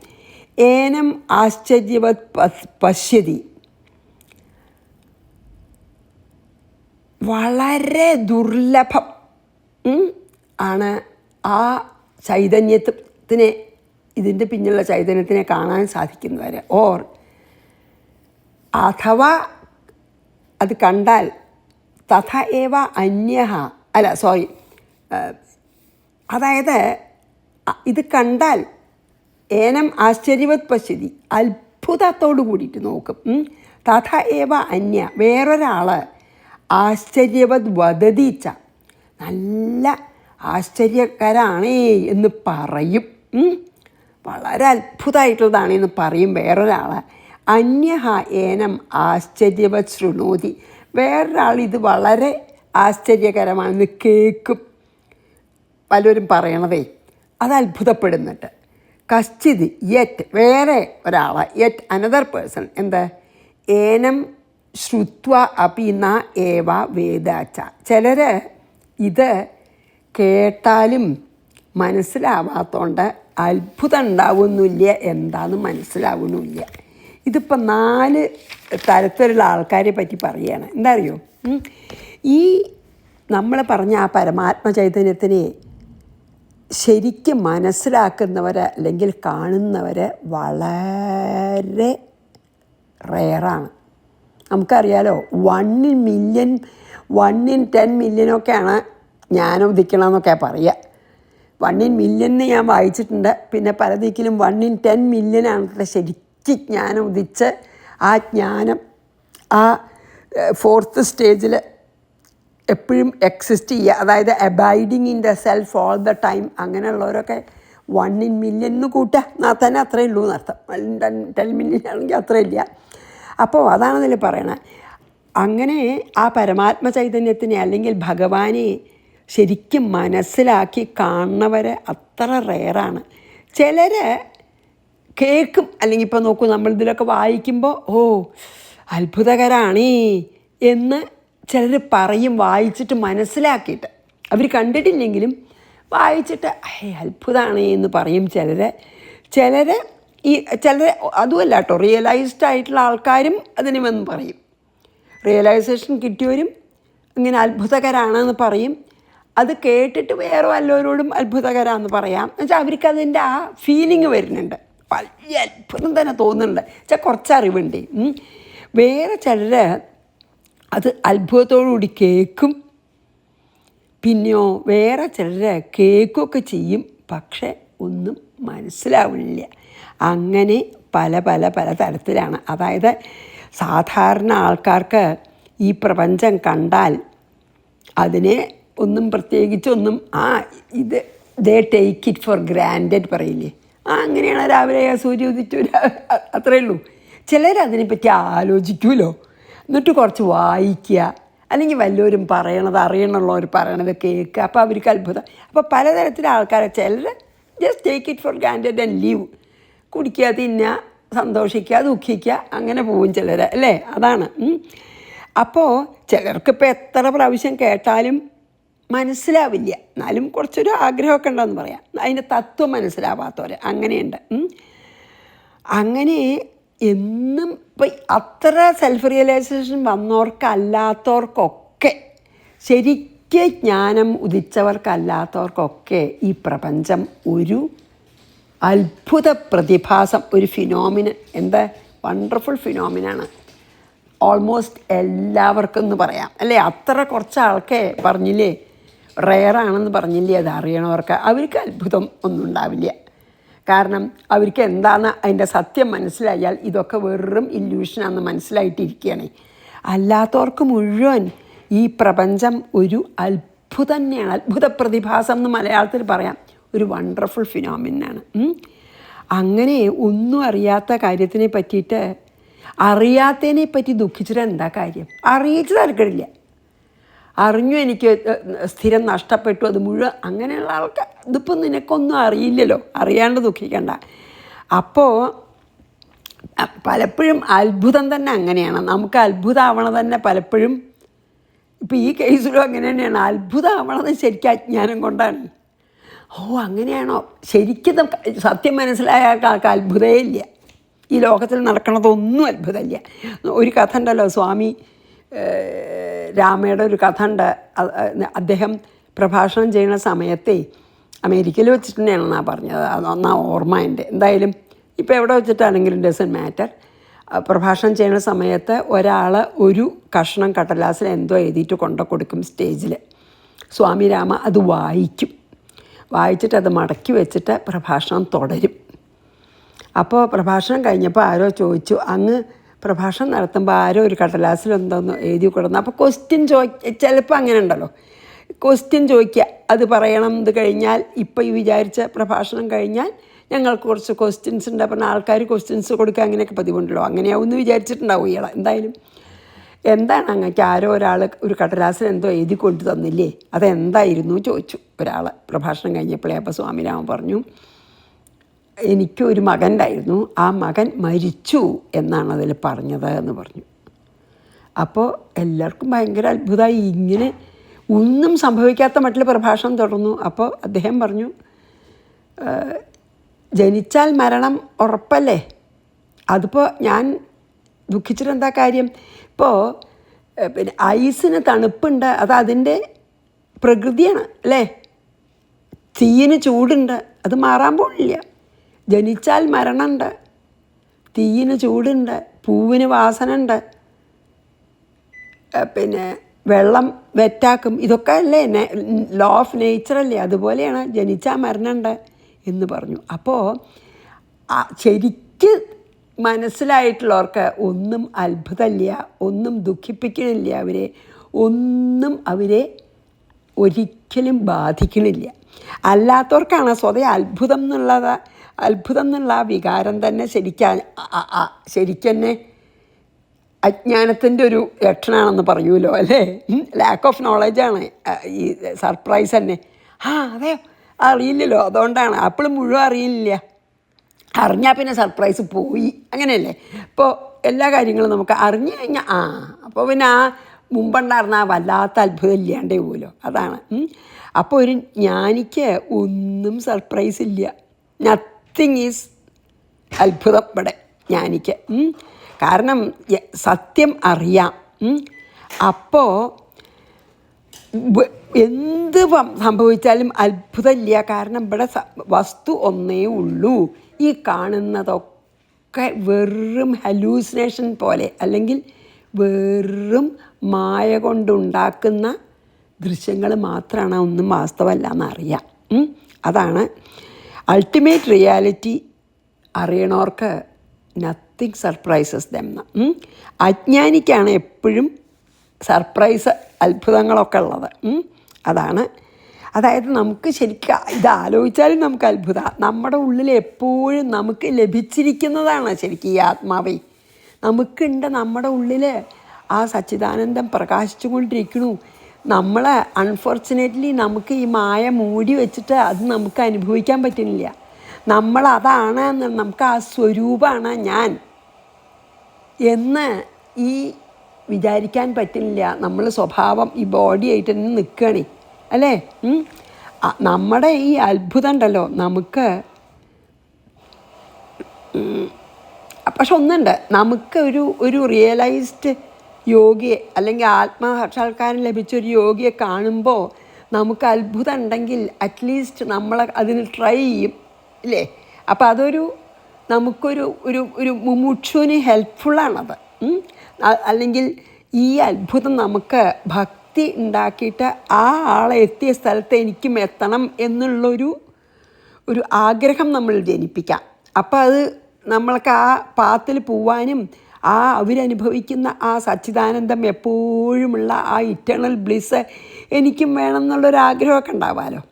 ഏനം ആശ്ചര്യവത് പശ്യതി, വളരെ ദുർലഭം ആണ് ആ ചൈതന്യത്തിനെ, ഇതിൻ്റെ പിന്നിലുള്ള ചൈതന്യത്തിനെ കാണാൻ സാധിക്കുന്നവർ. ഓർ അഥവാ അത് കണ്ടാൽ തഥ ഏവ അന്യഹ, അല്ല സോറി, അതായത് ഇത് കണ്ടാൽ ഏനം ആശ്ചര്യവത് പശ്യതി, അത്ഭുതത്തോടു കൂടിയിട്ട് നോക്കും. തഥ ഏവ അന്യ, വേറൊരാൾ ആശ്ചര്യവത് വദതീച്ച, നല്ല ആശ്ചര്യകരാണേ എന്ന് പറയും, വളരെ അത്ഭുതമായിട്ടുള്ളതാണ് എന്ന് പറയും വേറൊരാൾ. അന്യഹ ഏനം ആശ്ചര്യവത് ശൃണോതി, വേറൊരാൾ ഇത് വളരെ ആശ്ചര്യകരമാണെന്ന് കേൾക്കും, പലരും പറയണതേ, അത് അത്ഭുതപ്പെടുന്നിട്ട്. കശ്ചിത് യെറ്റ്, വേറെ ഒരാൾ, യെറ്റ് അനദർ പേഴ്സൺ, എന്താ, ഏനം ശ്രുത്വ അപി ന ഏവ വേദാച്ച, ചിലർ ഇത് കേട്ടാലും മനസ്സിലാവാത്തോണ്ട് അത്ഭുതം ഉണ്ടാവുന്നില്ല, എന്താണെന്ന് മനസ്സിലാവുന്നില്ല. ഇതിപ്പോൾ 4 തരത്തിലുള്ള ആൾക്കാരെ പറ്റി പറയുകയാണ്. എന്താ അറിയോ, ഈ നമ്മൾ പറഞ്ഞ ആ പരമാത്മ ചൈതന്യത്തിനെ ശരിക്കും മനസ്സിലാക്കുന്നവർ അല്ലെങ്കിൽ കാണുന്നവർ വളരെ റെയറാണ്. നമുക്കറിയാലോ, 1 in million 1 in 10 മില്യനൊക്കെയാണ് ജ്ഞാനം ഉദിക്കണമെന്നൊക്കെ പറയുക. 1 in million ഞാൻ വായിച്ചിട്ടുണ്ട്. പിന്നെ പല ദിക്കിലും 1 in 10 മില്യനാണ് ശരിക്കും ജ്ഞാനം ഉദിച്ച് ആ ജ്ഞാനം ആ 4th സ്റ്റേജിൽ എപ്പോഴും എക്സിസ്റ്റ് ചെയ്യുക, അതായത് abiding in the self all the time. അങ്ങനെയുള്ളവരൊക്കെ 1 in million എന്ന് കൂട്ടുക, എന്നാൽ തന്നെ അത്രയേ ഉള്ളൂ എന്നർത്ഥം. 10 million ആണെങ്കിൽ അത്രയില്ല. അപ്പോൾ അതാണ് അതിൽ പറയണത്. അങ്ങനെ ആ പരമാത്മ ചൈതന്യത്തിനെ അല്ലെങ്കിൽ ഭഗവാനെ ശരിക്കും മനസ്സിലാക്കി കാണുന്നവർ അത്ര റെയറാണ്. ചിലർ കേൾക്കും, അല്ലെങ്കിൽ ഇപ്പോൾ നോക്കൂ, നമ്മളിതിലൊക്കെ വായിക്കുമ്പോൾ ഓ അത്ഭുതകരാണേ എന്ന് ചിലർ പറയും, വായിച്ചിട്ട് മനസ്സിലാക്കിയിട്ട്. അവർ കണ്ടിട്ടില്ലെങ്കിലും വായിച്ചിട്ട് അത്ഭുതമാണേ എന്ന് പറയും ചിലർ. ചിലർ അതുമല്ല കേട്ടോ, റിയലൈസ്ഡ് ആയിട്ടുള്ള ആൾക്കാരും അതിന് വന്ന് പറയും. റിയലൈസേഷൻ കിട്ടിയവരും ഇങ്ങനെ അത്ഭുതകരാണെന്ന് പറയും. അത് കേട്ടിട്ട് വേറെ വല്ലവരോടും അത്ഭുതകരാന്ന് പറയാം. എന്നുവെച്ചാൽ അവർക്കതിൻ്റെ ആ ഫീലിംഗ് വരുന്നുണ്ട്, വലിയ അത്ഭുതം തന്നെ തോന്നുന്നുണ്ട്, വെച്ചാൽ കുറച്ച് അറിവുണ്ട്. വേറെ ചിലർ അത് അത്ഭുതത്തോടുകൂടി കേൾക്കും. പിന്നെയോ വേറെ ചിലർ കേൾക്കുകയൊക്കെ ചെയ്യും, പക്ഷെ ഒന്നും മനസ്സിലാവില്ല. അങ്ങനെ പല പല പല തരത്തിലാണ്. അതായത് സാധാരണ ആൾക്കാർക്ക് ഈ പ്രപഞ്ചം കണ്ടാൽ അതിനെ ഒന്നും പ്രത്യേകിച്ചൊന്നും ഇത് they take it for granted പറയില്ലേ, അങ്ങനെയാണ് രാവിലെ സൂര്യ ഉദിച്ചു അത്രയേ ഉള്ളൂ. ചിലരതിനെപ്പറ്റി ആലോചിക്കുമല്ലോ, എന്നിട്ട് കുറച്ച് വായിക്കുക, അല്ലെങ്കിൽ വല്ലവരും പറയണത് അറിയണുള്ളവർ പറയണത് കേൾക്കുക, അപ്പോൾ അവർക്ക് അത്ഭുതം. അപ്പോൾ പലതരത്തിലെ ആൾക്കാരെ, ചിലർ just take it for granted and leave, കുടിക്കുക, തിന്നുക, സന്തോഷിക്കുക, ദുഃഖിക്കുക, അങ്ങനെ പോവും ചിലർ, അല്ലേ? അതാണ്. അപ്പോൾ ചിലർക്കിപ്പോൾ എത്ര പ്രാവശ്യം കേട്ടാലും മനസ്സിലാവില്ല, എന്നാലും കുറച്ചൊരു ആഗ്രഹമൊക്കെ ഉണ്ടെന്ന് പറയാം. അതിൻ്റെ തത്വം മനസ്സിലാവാത്തവർ അങ്ങനെയുണ്ട്. അങ്ങനെ എന്നും ഇപ്പം അത്ര സെൽഫ് റിയലൈസേഷൻ വന്നവർക്കല്ലാത്തവർക്കൊക്കെ, ശരിക്കും ജ്ഞാനം ഉദിച്ചവർക്കല്ലാത്തവർക്കൊക്കെ ഈ പ്രപഞ്ചം ഒരു അത്ഭുത പ്രതിഭാസം, ഒരു ഫിനോമിനൻ, എന്താ വണ്ടർഫുൾ ഫിനോമിനാണ്. ഓൾമോസ്റ്റ് എല്ലാവർക്കും എന്ന് പറയാം, അല്ലേ? അത്ര കുറച്ച് ആൾക്കെ പറഞ്ഞില്ലേ, റെയറാണെന്ന് പറഞ്ഞില്ലേ, അത് അറിയണവർക്ക് അവർക്ക് അത്ഭുതം ഒന്നും ഉണ്ടാവില്ല. കാരണം അവർക്ക് എന്താണ് അതിൻ്റെ സത്യം മനസ്സിലായാൽ ഇതൊക്കെ വെറും ഇല്യൂഷനാണെന്ന് മനസ്സിലായിട്ടിരിക്കുകയാണ്. അല്ലാത്തവർക്ക് മുഴുവൻ ഈ പ്രപഞ്ചം ഒരു അത്ഭുതം തന്നെയാണ്. അത്ഭുത പ്രതിഭാസം എന്ന് മലയാളത്തിൽ പറയാം, ഒരു വണ്ടർഫുൾ ഫിനോമിനാണ്. അങ്ങനെ ഒന്നും അറിയാത്ത കാര്യത്തിനെ പറ്റിയിട്ട്, അറിയാത്തതിനെ പറ്റി ദുഃഖിച്ചിട്ട് എന്താ കാര്യം? അറിയിച്ചു തരക്കിടില്ല. അറിഞ്ഞു എനിക്ക് സ്ഥിരം നഷ്ടപ്പെട്ടു, അത് മുഴുവൻ, അങ്ങനെയുള്ള ആൾക്കാർ, ഇതിപ്പോൾ നിനക്കൊന്നും അറിയില്ലല്ലോ, അറിയാണ്ട് ദുഃഖിക്കണ്ട. അപ്പോൾ പലപ്പോഴും അത്ഭുതം തന്നെ അങ്ങനെയാണ്. നമുക്ക് അത്ഭുതമാവണത് തന്നെ പലപ്പോഴും, ഇപ്പോൾ ഈ കേസിലും അങ്ങനെ തന്നെയാണ്. അത്ഭുതമാവണത് ശരിക്കും അജ്ഞാനം കൊണ്ടാണ്. അങ്ങനെയാണോ, ശരിക്കും സത്യം മനസ്സിലായ ആൾക്ക് അത്ഭുതമേ ഇല്ല. ഈ ലോകത്തിൽ നടക്കണതൊന്നും അത്ഭുതമില്ല. ഒരു കഥ ഉണ്ടല്ലോ, സ്വാമി രാമയുടെ ഒരു കഥ ഉണ്ട്. അദ്ദേഹം പ്രഭാഷണം ചെയ്യുന്ന സമയത്തെ അമേരിക്കയിൽ വെച്ചിട്ട് തന്നെയാണെന്നാണ് പറഞ്ഞത്. അതൊന്നാ ഓർമ്മ എൻ്റെ. എന്തായാലും ഇപ്പോൾ എവിടെ വെച്ചിട്ടാണെങ്കിലും ഡസൻ മാറ്റർ. പ്രഭാഷണം ചെയ്യുന്ന സമയത്ത് ഒരാൾ ഒരു കഷ്ണം കടലാസിൽ എന്തോ എഴുതിയിട്ട് കൊടുക്കും സ്റ്റേജിൽ. സ്വാമി രാമ അത് വായിച്ചിട്ട് അത് മടക്കി വെച്ചിട്ട് പ്രഭാഷണം തുടരും. അപ്പോൾ പ്രഭാഷണം കഴിഞ്ഞപ്പോൾ ആരോ ചോദിച്ചു, അങ്ങ് പ്രഭാഷണം നടത്തുമ്പോൾ ആരോ ഒരു കടലാസിൽ എന്തോന്ന് എഴുതി കൊടുക്കുന്നു. അപ്പോൾ ക്വസ്റ്റ്യൻ ചിലപ്പോൾ അങ്ങനെ ഉണ്ടല്ലോ, ക്വസ്റ്റ്യൻ ചോദിക്കുക, അത് പറയണം. ഇത് കഴിഞ്ഞാൽ ഇപ്പോൾ ഈ വിചാരിച്ച പ്രഭാഷണം കഴിഞ്ഞാൽ ഞങ്ങൾക്ക് കുറച്ച് ക്വസ്റ്റ്യൻസ് ഉണ്ട്, അപ്പം ആൾക്കാർ ക്വസ്റ്റ്യൻസ് കൊടുക്കുക, അങ്ങനെയൊക്കെ പതിവുണ്ടല്ലോ. അങ്ങനെയാവുമെന്ന് വിചാരിച്ചിട്ടുണ്ടാവും ഇയാൾ. എന്തായാലും എന്താണ് അങ്ങക്ക് ആരോ ഒരാൾ ഒരു കടലാസിൽ എന്തോ എഴുതി കൊണ്ടു തന്നില്ലേ, അതെന്തായിരുന്നു ചോദിച്ചു ഒരാൾ പ്രഭാഷണം കഴിഞ്ഞപ്പോഴേ. അപ്പോൾ സ്വാമിരാമൻ പറഞ്ഞു, എനിക്കൊരു മകൻ ഉണ്ടായിരുന്നു, ആ മകൻ മരിച്ചു എന്നാണ് അതിൽ പറഞ്ഞത് എന്ന് പറഞ്ഞു. അപ്പോൾ എല്ലാവർക്കും ഭയങ്കര അത്ഭുതമായി. ഇങ്ങനെ ഒന്നും സംഭവിക്കാത്ത മട്ടിൽ പ്രഭാഷണം തുടർന്നു. അപ്പോൾ അദ്ദേഹം പറഞ്ഞു, ജനിച്ചാൽ മരണം ഉറപ്പല്ലേ, അതിപ്പോൾ ഞാൻ ദുഃഖിച്ചിട്ട് എന്താ കാര്യം? ഇപ്പോൾ പിന്നെ ഐസിന് തണുപ്പുണ്ട്, അത് അതിൻ്റെ പ്രകൃതിയാണ് അല്ലേ. തീയിന് ചൂടുണ്ട്, അത് മാറാൻ പോണില്ല. ജനിച്ചാൽ മരണമുണ്ട്, തീയിന് ചൂടുണ്ട്, പൂവിന് വാസന ഉണ്ട്, പിന്നെ വെള്ളം വെറ്റാക്കും, ഇതൊക്കെ അല്ലേ ലോ ഓഫ് നേച്ചറല്ലേ. അതുപോലെയാണ് ജനിച്ചാൽ മരണമുണ്ട് എന്ന് പറഞ്ഞു. അപ്പോൾ ശരിക്ക് മനസ്സിലായിട്ടുള്ളവർക്ക് ഒന്നും അത്ഭുതമില്ല, ഒന്നും ദുഃഖിപ്പിക്കണില്ല അവരെ, ഒന്നും അവരെ ഒരിക്കലും ബാധിക്കണില്ല. അല്ലാത്തവർക്കാണ് സ്വതേ അത്ഭുതം എന്നുള്ള ആ വികാരം തന്നെ ശരിക്കന്നെ അജ്ഞാനത്തിൻ്റെ ഒരു ലക്ഷണമാണെന്ന് പറയൂലോ അല്ലേ. ലാക്ക് ഓഫ് നോളജാണ് ഈ സർപ്രൈസ് തന്നെ. അതെ, അറിയില്ലല്ലോ, അതുകൊണ്ടാണ്. അപ്പോഴും മുഴുവൻ അറിയില്ല, അറിഞ്ഞാൽ പിന്നെ സർപ്രൈസ് പോയി, അങ്ങനെയല്ലേ. ഇപ്പോൾ എല്ലാ കാര്യങ്ങളും നമുക്ക് അറിഞ്ഞു കഴിഞ്ഞാൽ അപ്പോൾ പിന്നെ ആ മുമ്പുണ്ടായിരുന്ന ആ വല്ലാത്ത അത്ഭുതം ഇല്ലാണ്ടേ പോലോ, അതാണ്. അപ്പോൾ ഒരു ജ്ഞാനിക്ക് ഒന്നും സർപ്രൈസ് ഇല്ല, നത്തിങ് ഈസ് അത്ഭുതം ഇവിടെ ജ്ഞാനിക്ക്. കാരണം സത്യം അറിയാം. അപ്പോൾ എന്ത് സംഭവിച്ചാലും അത്ഭുതമില്ല, കാരണം ഇവിടെ വസ്തു ഒന്നേ ഉള്ളൂ. ഈ കാണുന്നതൊക്കെ വെറും ഹലൂസിനേഷൻ പോലെ, അല്ലെങ്കിൽ വെറും മായ കൊണ്ടുണ്ടാക്കുന്ന ദൃശ്യങ്ങൾ മാത്രമാണ്, ഒന്നും വാസ്തവമല്ല എന്നറിയാം. അതാണ് അൾട്ടിമേറ്റ് റിയാലിറ്റി. അറിയണവർക്ക് നത്തിങ് സർപ്രൈസസ് ദം. അജ്ഞാനിക്കാണ് എപ്പോഴും സർപ്രൈസ്, അത്ഭുതങ്ങളൊക്കെ ഉള്ളത്. അതാണ്. അതായത് നമുക്ക് ശരിക്കും ഇത് ആലോചിച്ചാലും നമുക്ക് അത്ഭുതമാണ്. നമ്മുടെ ഉള്ളിൽ എപ്പോഴും നമുക്ക് ലഭിച്ചിരിക്കുന്നതാണ് ശരിക്കും ഈ ആത്മാവേ. നമുക്കുണ്ട് നമ്മുടെ ഉള്ളിൽ ആ സച്ചിദാനന്ദം പ്രകാശിച്ചു കൊണ്ടിരിക്കണു. നമ്മൾ അൺഫോർച്ചുനേറ്റ്ലി നമുക്ക് ഈ മായ മൂടി വെച്ചിട്ട് അത് നമുക്ക് അനുഭവിക്കാൻ പറ്റുന്നില്ല. നമ്മളതാണ്, നമുക്ക് ആ സ്വരൂപമാണ് ഞാൻ എന്ന് ഈ വിചാരിക്കാൻ പറ്റുന്നില്ല. നമ്മൾ സ്വഭാവം ഈ ബോഡി ആയിട്ട് തന്നെ നിൽക്കുകയാണ് അല്ലേ. നമ്മുടെ ഈ അത്ഭുതം ഉണ്ടല്ലോ നമുക്ക്. പക്ഷെ ഒന്നുണ്ട്, നമുക്ക് ഒരു റിയലൈസ്ഡ് യോഗിയെ അല്ലെങ്കിൽ ആത്മസാക്ഷാത്കാരം ലഭിച്ചൊരു യോഗിയെ കാണുമ്പോൾ നമുക്ക് അത്ഭുതം ഉണ്ടെങ്കിൽ അറ്റ്ലീസ്റ്റ് നമ്മൾ അതിന് ട്രൈ ചെയ്യും ഇല്ലേ. അപ്പോൾ അതൊരു നമുക്കൊരു മുമുക്ഷുവിന് ഹെൽപ്ഫുള്ളാണത്. അല്ലെങ്കിൽ ഈ അത്ഭുതം നമുക്ക് ഭക്തി ഉണ്ടാക്കിയിട്ട് ആ ആളെ എത്തിയ സ്ഥലത്ത് എനിക്കും എത്തണം എന്നുള്ളൊരു ആഗ്രഹം നമ്മൾ ജനിപ്പിക്കാം. അപ്പോൾ അത് നമ്മൾക്ക് ആ പാത്തിൽ പോവാനും അവരനുഭവിക്കുന്ന ആ സച്ചിദാനന്ദം എപ്പോഴുമുള്ള ആ ഇറ്റേണൽ ബ്ലിസ് എനിക്കും വേണം എന്നുള്ളൊരാഗ്രഹമൊക്കെ ഉണ്ടാവാമല്ലോ.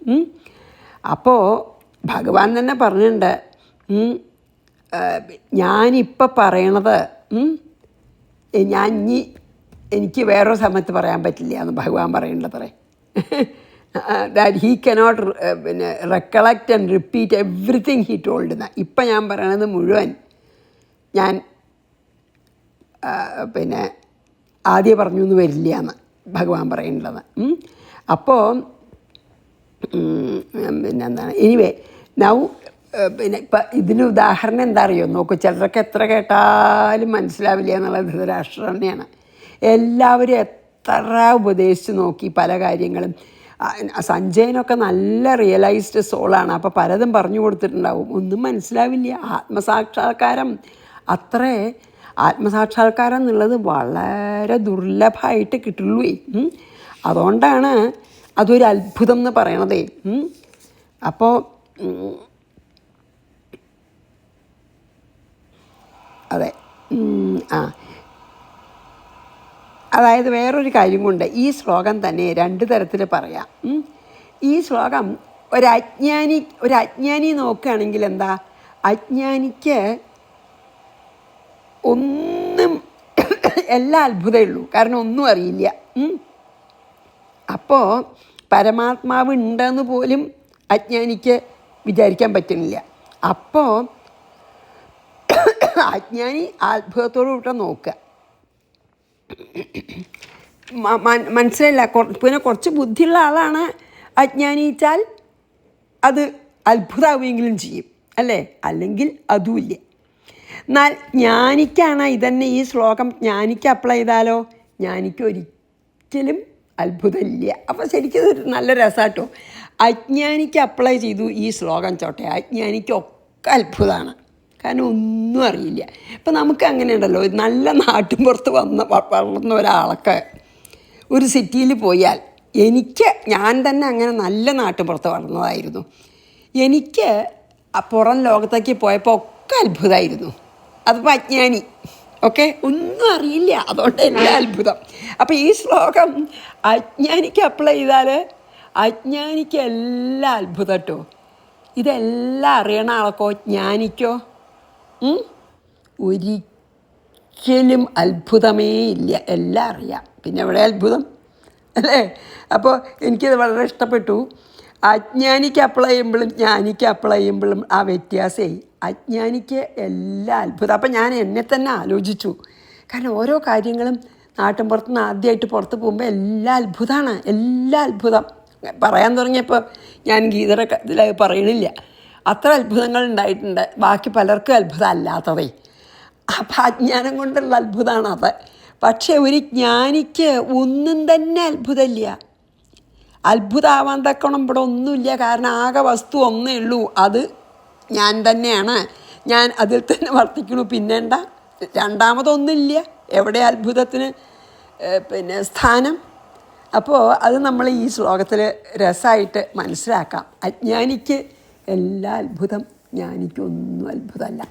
അപ്പോൾ ഭഗവാൻ തന്നെ പറഞ്ഞിട്ടുണ്ട്, ഞാനിപ്പോൾ പറയണത് എനിക്ക് വേറൊരു സമയത്ത് പറയാൻ പറ്റില്ല എന്ന് ഭഗവാൻ പറയേണ്ടത്രേ. That he cannot recollect and repeat everything he told. ഇപ്പം ഞാൻ പറയണത് മുഴുവൻ ഞാൻ പിന്നെ ആദ്യം പറഞ്ഞു എന്ന് വരില്ല എന്ന് ഭഗവാൻ പറയുന്നുള്ളത്. അപ്പോൾ പിന്നെ എന്താണ് എനിവേ നൗ പിന്നെ ഇപ്പം ഇതിന് ഉദാഹരണം എന്താ അറിയോ നോക്കൂ, ചിലരൊക്കെ എത്ര കേട്ടാലും മനസ്സിലാവില്ല എന്നുള്ളത് ധൃതരാഷ്ട്രം തന്നെയാണ്. എല്ലാവരും എത്ര ഉപദേശിച്ച് നോക്കി പല കാര്യങ്ങളും. സഞ്ജയനൊക്കെ നല്ല റിയലൈസ്ഡ് സോളാണ്, അപ്പോൾ പലതും പറഞ്ഞു കൊടുത്തിട്ടുണ്ടാവും, ഒന്നും മനസ്സിലാവില്ല. ആത്മസാക്ഷാത്കാരം എന്നുള്ളത് വളരെ ദുർലഭമായിട്ട് കിട്ടുള്ളൂ. അതുകൊണ്ടാണ് അതൊരു അത്ഭുതം എന്ന് പറയണതേ. അപ്പോൾ അതെ. അതായത് വേറൊരു കാര്യം കൊണ്ട് ഈ ശ്ലോകം തന്നെ 2 തരത്തിൽ പറയാം. ഈ ശ്ലോകം ഒരജ്ഞാനി നോക്കുകയാണെങ്കിൽ എന്താ, അജ്ഞാനിക്ക് ഒന്നും എല്ലാം അത്ഭുതമേ ഉള്ളൂ, കാരണം ഒന്നും അറിയില്ല. അപ്പോൾ പരമാത്മാവ് ഉണ്ടെന്ന് പോലും അജ്ഞാനിക്ക് വിചാരിക്കാൻ പറ്റുന്നില്ല. അപ്പോൾ അജ്ഞാനി അത്ഭുതത്തോടു കൂടെ നോക്കുക. മനസ്സിലായില്ല. പിന്നെ കുറച്ച് ബുദ്ധിയുള്ള ആളാണ് അജ്ഞാനിച്ചാൽ അത് അത്ഭുതമാവുമെങ്കിലും ചെയ്യും അല്ലേ, അല്ലെങ്കിൽ അതുമില്ല. എന്നാൽ ജ്ഞാനിക്കാണ് ഇതന്നെ ഈ ശ്ലോകം ജ്ഞാനിക്ക് അപ്ലൈ ചെയ്താലോ, ജ്ഞാനിക്ക് ഒരിക്കലും അത്ഭുതമില്ല. അപ്പോൾ ശരിക്കും ഇതൊരു നല്ല രസമാട്ടോ. അജ്ഞാനിക്ക് അപ്ലൈ ചെയ്തു ഈ ശ്ലോകം ചോട്ടെ, അജ്ഞാനിക്കൊക്കെ അത്ഭുതമാണ്, കാരണം ഒന്നും അറിയില്ല. ഇപ്പം നമുക്ക് അങ്ങനെ ഉണ്ടല്ലോ, നല്ല നാട്ടിൻപുറത്ത് വളർന്ന ഒരാളൊക്കെ ഒരു സിറ്റിയിൽ പോയാൽ, ഞാൻ തന്നെ അങ്ങനെ നല്ല നാട്ടിൻപുറത്ത് വളർന്നതായിരുന്നു. എനിക്ക് പുറം ലോകത്തേക്ക് പോയപ്പോൾ ഒക്കെ അത്ഭുതമായിരുന്നു. അതിപ്പോൾ അജ്ഞാനി ഓക്കെ ഒന്നും അറിയില്ല, അതുകൊണ്ട് എല്ലാ അത്ഭുതം. അപ്പോൾ ഈ ശ്ലോകം അജ്ഞാനിക്ക് അപ്ലൈ ചെയ്താൽ അജ്ഞാനിക്ക് എല്ലാം അത്ഭുതം കേട്ടോ. ഇതെല്ലാം അറിയണ ആൾക്കോ ജ്ഞാനിക്കോ ഒരിക്കലും അത്ഭുതമേ ഇല്ല, എല്ലാം അറിയാം. പിന്നെ എവിടെ അത്ഭുതം അല്ലേ? അപ്പോൾ എനിക്കത് വളരെ ഇഷ്ടപ്പെട്ടു. അജ്ഞാനിക്ക് അപ്ലൈ ചെയ്യുമ്പോഴും ജ്ഞാനിക്ക് അപ്ലൈ ചെയ്യുമ്പോഴും ആ വ്യത്യാസമേ, അജ്ഞാനിക്ക് എല്ലാ അത്ഭുതം. അപ്പം ഞാൻ എന്നെ തന്നെ ആലോചിച്ചു, കാരണം ഓരോ കാര്യങ്ങളും നാട്ടിൻപുറത്തുനിന്ന് ആദ്യമായിട്ട് പുറത്ത് പോകുമ്പോൾ എല്ലാ അത്ഭുതമാണ്, എല്ലാ അത്ഭുതം. പറയാൻ തുടങ്ങിയപ്പോൾ ഞാൻ ഗീതയുടെ ഇതിൽ പറയണില്ല, അത്ര അത്ഭുതങ്ങൾ ഉണ്ടായിട്ടുണ്ട്. ബാക്കി പലർക്കും അത്ഭുതം അല്ലാത്തതേ. അപ്പം അജ്ഞാനം കൊണ്ടുള്ള അത്ഭുതമാണ് അത്. പക്ഷേ ഒരു ജ്ഞാനിക്ക് ഒന്നും തന്നെ അത്ഭുതമില്ല. അത്ഭുതമാവാൻ തക്കണം ഇവിടെ ഒന്നുമില്ല, കാരണം ആകെ വസ്തു ഒന്നേ ഉള്ളൂ, അത് ഞാൻ തന്നെയാണ്. ഞാൻ അതിൽ തന്നെ വർത്തിക്കണു, പിന്നെന്താ രണ്ടാമതൊന്നുമില്ല. എവിടെ അത്ഭുതത്തിന് പിന്നെ സ്ഥാനം? അപ്പോൾ അത് നമ്മൾ ഈ ശ്ലോകത്തിൽ രസമായിട്ട് മനസ്സിലാക്കാം. അജ്ഞാനിക്ക് എല്ലാ അത്ഭുതം, ജ്ഞാനിക്കൊന്നും അത്ഭുതമല്ല.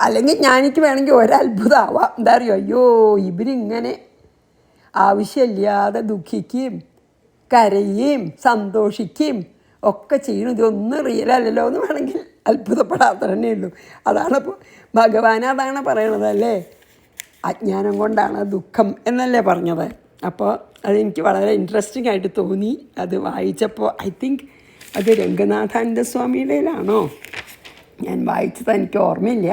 അല്ലെങ്കിൽ ജ്ഞാനിക്ക് വേണമെങ്കിൽ ഒരത്ഭുതമാവാം. എന്താ അറിയോ, അയ്യോ ഇവരിങ്ങനെ ആവശ്യമില്ലാതെ ദുഃഖിക്കുകയും കരയുകയും സന്തോഷിക്കുകയും ഒക്കെ ചെയ്യണം, ഇതൊന്നും റിയലല്ലോ എന്ന് വേണമെങ്കിൽ അത്ഭുതപ്പെടാത്ത തന്നെ ഉള്ളൂ. അതാണിപ്പോൾ ഭഗവാൻ അതാണ് പറയണത് അല്ലേ, അജ്ഞാനം കൊണ്ടാണ് ദുഃഖം എന്നല്ലേ പറഞ്ഞത്. അപ്പോൾ അതെനിക്ക് വളരെ ഇൻട്രസ്റ്റിംഗ് ആയിട്ട് തോന്നി അത് വായിച്ചപ്പോൾ. ഐ തിങ്ക് അത് രംഗനാഥാനന്ദ സ്വാമിയുടേതാണോ ഞാൻ വായിച്ചത്, എനിക്ക് ഓർമ്മയില്ല.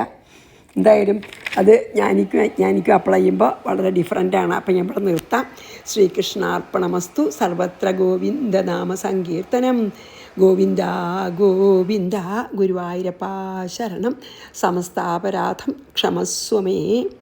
എന്തായാലും അത് ജ്ഞാനിക്കും അപ്ലൈ ചെയ്യുമ്പോൾ വളരെ ഡിഫറൻ്റാണ്. അപ്പം ഞാൻ ഇവിടെ നിർത്താം. ശ്രീകൃഷ്ണാർപ്പണമസ്തു. സർവത്ര ഗോവിന്ദനാമ സങ്കീർത്തനം. ഗോവിന്ദ ഗോവിന്ദ. ഗുരുവായൂരപ്പാ ശരണം. സമസ്താപരാധം ക്ഷമസ്വമേ.